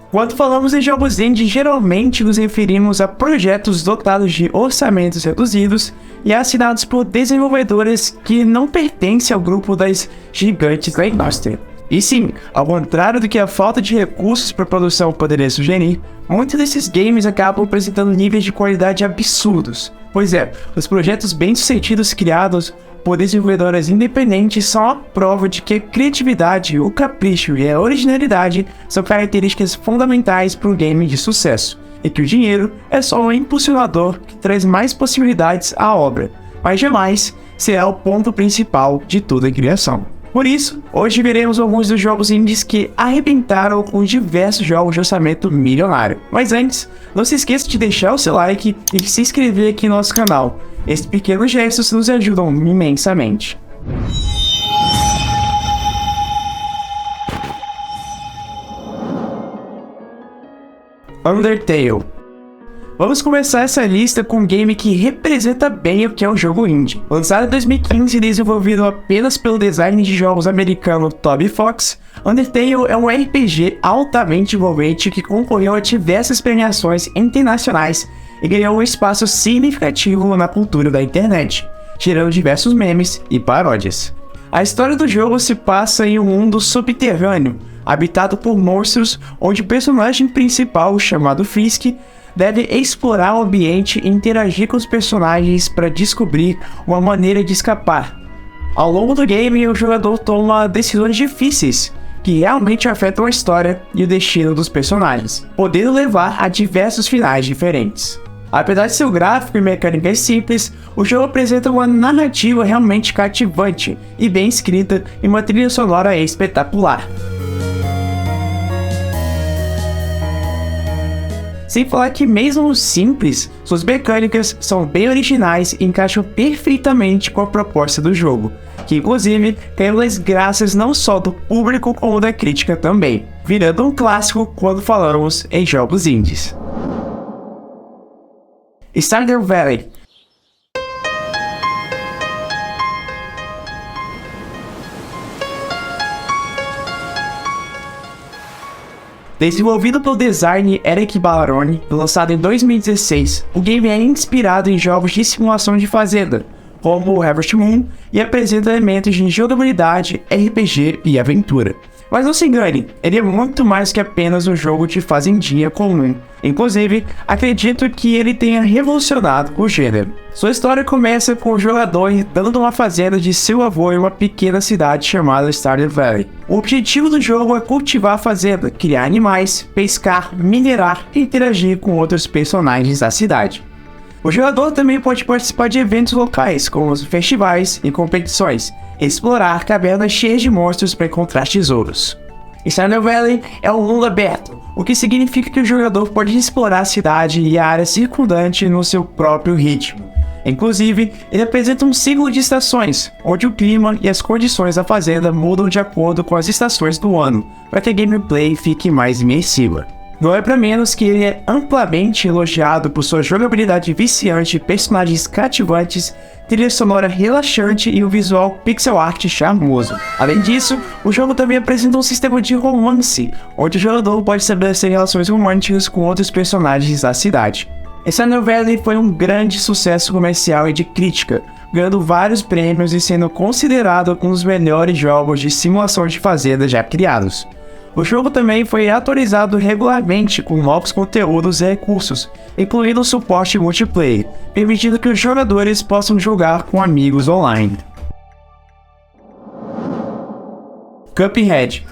Quando falamos em jogos indie, geralmente nos referimos a projetos dotados de orçamentos reduzidos e assinados por desenvolvedores que não pertencem ao grupo das gigantes da indústria. E sim, ao contrário do que a falta de recursos para produção poderia sugerir, muitos desses games acabam apresentando níveis de qualidade absurdos. Pois é, os projetos bem-sucedidos criados por desenvolvedores independentes são a prova de que a criatividade, o capricho e a originalidade são características fundamentais para um game de sucesso, e que o dinheiro é só um impulsionador que traz mais possibilidades à obra, mas jamais será o ponto principal de toda a criação. Por isso, hoje veremos alguns dos jogos indies que arrebentaram com diversos jogos de orçamento milionário. Mas antes, não se esqueça de deixar o seu like e de se inscrever aqui no nosso canal. Esses pequenos gestos nos ajudam imensamente. Undertale. Vamos começar essa lista com um game que representa bem o que é um jogo indie. Lançado em 2015 e desenvolvido apenas pelo design de jogos americano Toby Fox, Undertale é um RPG altamente envolvente que concorreu a diversas premiações internacionais e ganhou um espaço significativo na cultura da internet, gerando diversos memes e paródias. A história do jogo se passa em um mundo subterrâneo, habitado por monstros, onde o personagem principal, chamado Fisk, deve explorar o ambiente e interagir com os personagens para descobrir uma maneira de escapar. Ao longo do game, o jogador toma decisões difíceis, que realmente afetam a história e o destino dos personagens, podendo levar a diversos finais diferentes. Apesar de seu gráfico e mecânicas simples, o jogo apresenta uma narrativa realmente cativante e bem escrita e uma trilha sonora espetacular. Sem falar que mesmo simples, suas mecânicas são bem originais e encaixam perfeitamente com a proposta do jogo, que inclusive caiu nas graças não só do público como da crítica também, virando um clássico quando falamos em jogos indies. Stardew Valley. Desenvolvido pelo designer Eric Ballarone, lançado em 2016, o game é inspirado em jogos de simulação de fazenda, como Harvest Moon, e apresenta elementos de jogabilidade, RPG e aventura. Mas não se engane, ele é muito mais que apenas um jogo de fazendinha comum. Inclusive, acredito que ele tenha revolucionado o gênero. Sua história começa com o jogador herdando uma fazenda de seu avô em uma pequena cidade chamada Stardew Valley. O objetivo do jogo é cultivar a fazenda, criar animais, pescar, minerar e interagir com outros personagens da cidade. O jogador também pode participar de eventos locais, como os festivais e competições, e explorar cavernas cheias de monstros para encontrar tesouros. Stardew Valley é um mundo aberto, o que significa que o jogador pode explorar a cidade e a área circundante no seu próprio ritmo. Inclusive, ele apresenta um ciclo de estações, onde o clima e as condições da fazenda mudam de acordo com as estações do ano, para que a gameplay fique mais imersiva. Não é para menos que ele é amplamente elogiado por sua jogabilidade viciante, personagens cativantes, trilha sonora relaxante e o visual pixel art charmoso. Além disso, o jogo também apresenta um sistema de romance, onde o jogador pode estabelecer relações românticas com outros personagens da cidade. Stardew Valley foi um grande sucesso comercial e de crítica, ganhando vários prêmios e sendo considerado um dos melhores jogos de simulação de fazenda já criados. O jogo também foi atualizado regularmente com novos conteúdos e recursos, incluindo o suporte multiplayer, permitindo que os jogadores possam jogar com amigos online. Cuphead.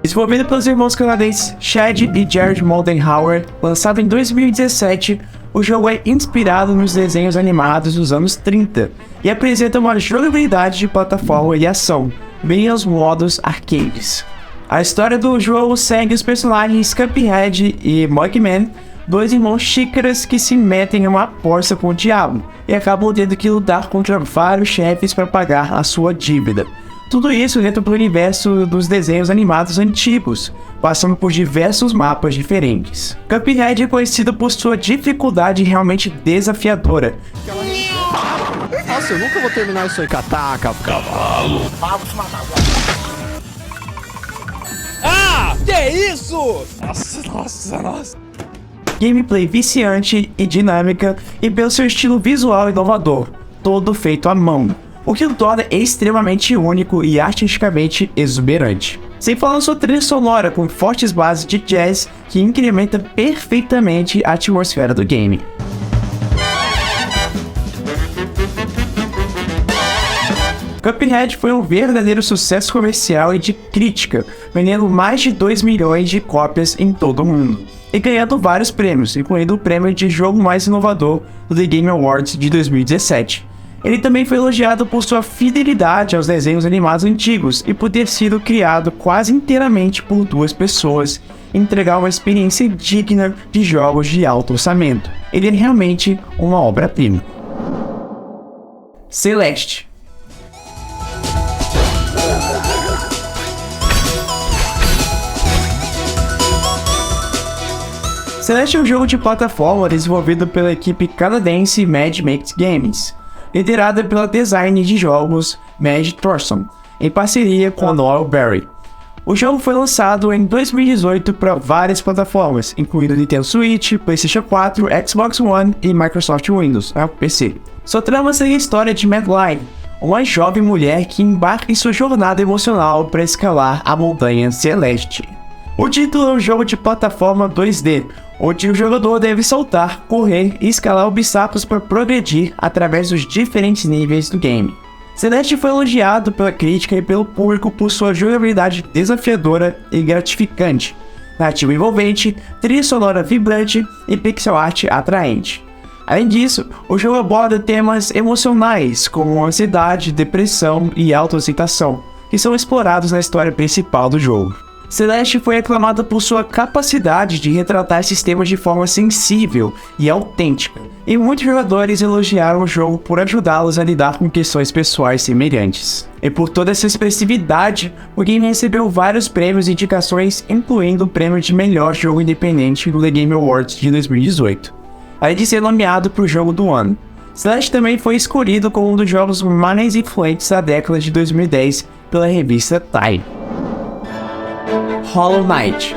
Desenvolvido pelos irmãos canadenses Chad e Jared Moldenhauer, lançado em 2017, o jogo é inspirado nos desenhos animados dos anos 30 e apresenta uma jogabilidade de plataforma e ação, bem aos modos arcades. A história do jogo segue os personagens Cuphead e Mugman, dois irmãos xícaras que se metem em uma aposta com o diabo e acabam tendo que lutar contra vários chefes para pagar a sua dívida. Tudo isso dentro do universo dos desenhos animados antigos, passando por diversos mapas diferentes. Cuphead é conhecido por sua dificuldade realmente desafiadora. Nossa, eu nunca vou terminar isso aí. Cataca, cavalo. Ah, que isso? Nossa. Gameplay viciante e dinâmica e pelo seu estilo visual inovador, todo feito à mão, o que o torna extremamente único e artisticamente exuberante. Sem falar na sua trilha sonora com fortes bases de jazz que incrementa perfeitamente a atmosfera do game. Cuphead foi um verdadeiro sucesso comercial e de crítica, vendendo mais de 2 milhões de cópias em todo o mundo, e ganhando vários prêmios, incluindo o prêmio de jogo mais inovador do The Game Awards de 2017. Ele também foi elogiado por sua fidelidade aos desenhos animados antigos e por ter sido criado quase inteiramente por 2 pessoas, e entregar uma experiência digna de jogos de alto orçamento. Ele é realmente uma obra-prima. Celeste. Celeste é um jogo de plataforma desenvolvido pela equipe canadense Mad Makes Games, liderada pela designer de jogos Madge Thorson, em parceria com a Noel Berry. O jogo foi lançado em 2018 para várias plataformas, incluindo Nintendo Switch, PlayStation 4, Xbox One e Microsoft Windows, PC. Sua trama segue a história de Madeline, uma jovem mulher que embarca em sua jornada emocional para escalar a montanha Celeste. O título é um jogo de plataforma 2D, onde o jogador deve saltar, correr e escalar obstáculos para progredir através dos diferentes níveis do game. Celeste foi elogiado pela crítica e pelo público por sua jogabilidade desafiadora e gratificante, narrativa envolvente, trilha sonora vibrante e pixel art atraente. Além disso, o jogo aborda temas emocionais como ansiedade, depressão e autoaceitação, que são explorados na história principal do jogo. Celeste foi aclamada por sua capacidade de retratar esses temas de forma sensível e autêntica, e muitos jogadores elogiaram o jogo por ajudá-los a lidar com questões pessoais semelhantes. E por toda essa expressividade, o game recebeu vários prêmios e indicações, incluindo o prêmio de melhor jogo independente do The Game Awards de 2018, além de ser nomeado para o jogo do ano. Celeste também foi escolhido como um dos jogos mais influentes da década de 2010 pela revista Time. Hollow Knight.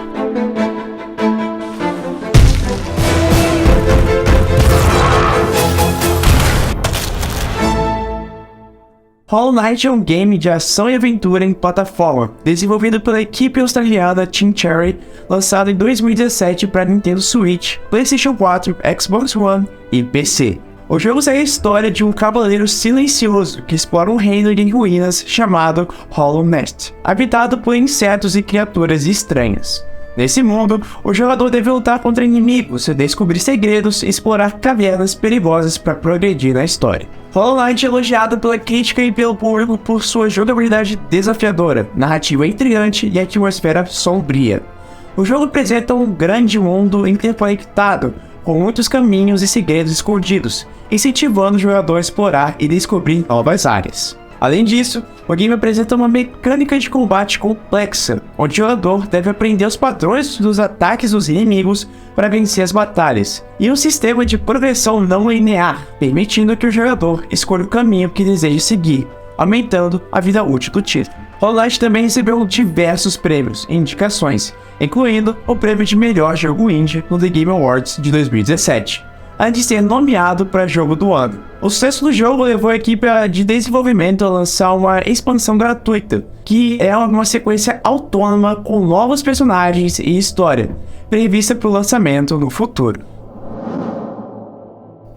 Hollow Knight é um game de ação e aventura em plataforma, desenvolvido pela equipe australiana Team Cherry, lançado em 2017 para Nintendo Switch, PlayStation 4, Xbox One e PC. O jogo segue a história de um cavaleiro silencioso que explora um reino em ruínas chamado Hollow Nest, habitado por insetos e criaturas estranhas. Nesse mundo, o jogador deve lutar contra inimigos, descobrir segredos e explorar cavernas perigosas para progredir na história. Hollow Knight é elogiado pela crítica e pelo público por sua jogabilidade desafiadora, narrativa intrigante e atmosfera sombria. O jogo apresenta um grande mundo interconectado, com muitos caminhos e segredos escondidos, incentivando o jogador a explorar e descobrir novas áreas. Além disso, o game apresenta uma mecânica de combate complexa, onde o jogador deve aprender os padrões dos ataques dos inimigos para vencer as batalhas, e um sistema de progressão não linear, permitindo que o jogador escolha o caminho que deseja seguir, aumentando a vida útil do título. Hollow Knight também recebeu diversos prêmios e indicações, incluindo o prêmio de melhor jogo indie no The Game Awards de 2017, antes de ser nomeado para jogo do ano. O sucesso do jogo levou a equipe de desenvolvimento a lançar uma expansão gratuita, que é uma sequência autônoma com novos personagens e história, prevista para o lançamento no futuro.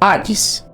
Hades.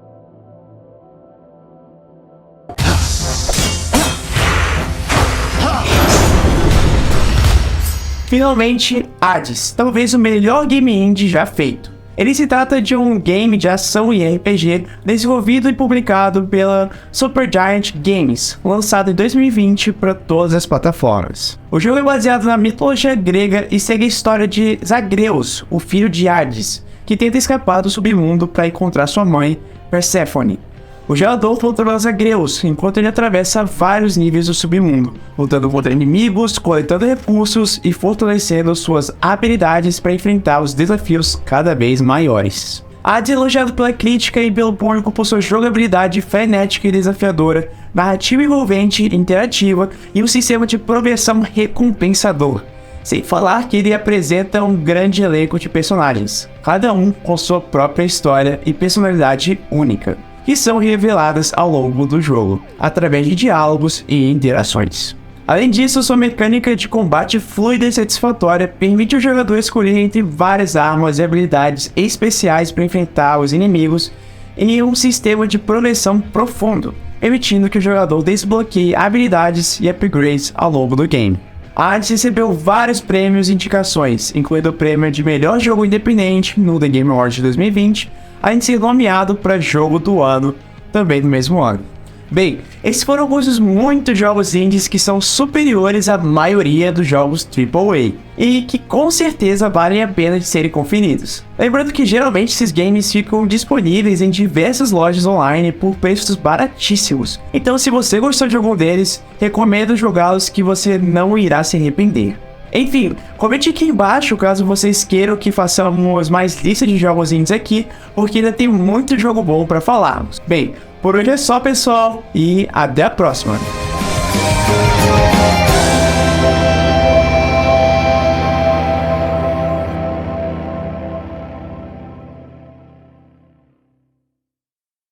Finalmente, Hades, talvez o melhor game indie já feito. Ele se trata de um game de ação e RPG desenvolvido e publicado pela Supergiant Games, lançado em 2020 para todas as plataformas. O jogo é baseado na mitologia grega e segue a história de Zagreus, o filho de Hades, que tenta escapar do submundo para encontrar sua mãe, Perséfone. O jogador controla Zagreus enquanto ele atravessa vários níveis do submundo, lutando contra inimigos, coletando recursos e fortalecendo suas habilidades para enfrentar os desafios cada vez maiores. Hades é elogiado pela crítica e pelo público por sua jogabilidade frenética e desafiadora, narrativa envolvente, interativa e um sistema de progressão recompensador. Sem falar que ele apresenta um grande elenco de personagens, cada um com sua própria história e personalidade única, que são reveladas ao longo do jogo, através de diálogos e interações. Além disso, sua mecânica de combate fluida e satisfatória permite o jogador escolher entre várias armas e habilidades especiais para enfrentar os inimigos em um sistema de progressão profundo, permitindo que o jogador desbloqueie habilidades e upgrades ao longo do game. Hades recebeu vários prêmios e indicações, incluindo o prêmio de melhor jogo independente no The Game Awards de 2020, além de ser nomeado para jogo do ano também no mesmo ano. Bem, esses foram alguns dos muitos jogos indies que são superiores à maioria dos jogos AAA e que com certeza valem a pena de serem conferidos. Lembrando que geralmente esses games ficam disponíveis em diversas lojas online por preços baratíssimos, então se você gostou de algum deles, recomendo jogá-los que você não irá se arrepender. Enfim, comente aqui embaixo caso vocês queiram que façamos mais lista de jogos indies aqui, porque ainda tem muito jogo bom para falarmos. Bem, por hoje é só, pessoal, e até a próxima!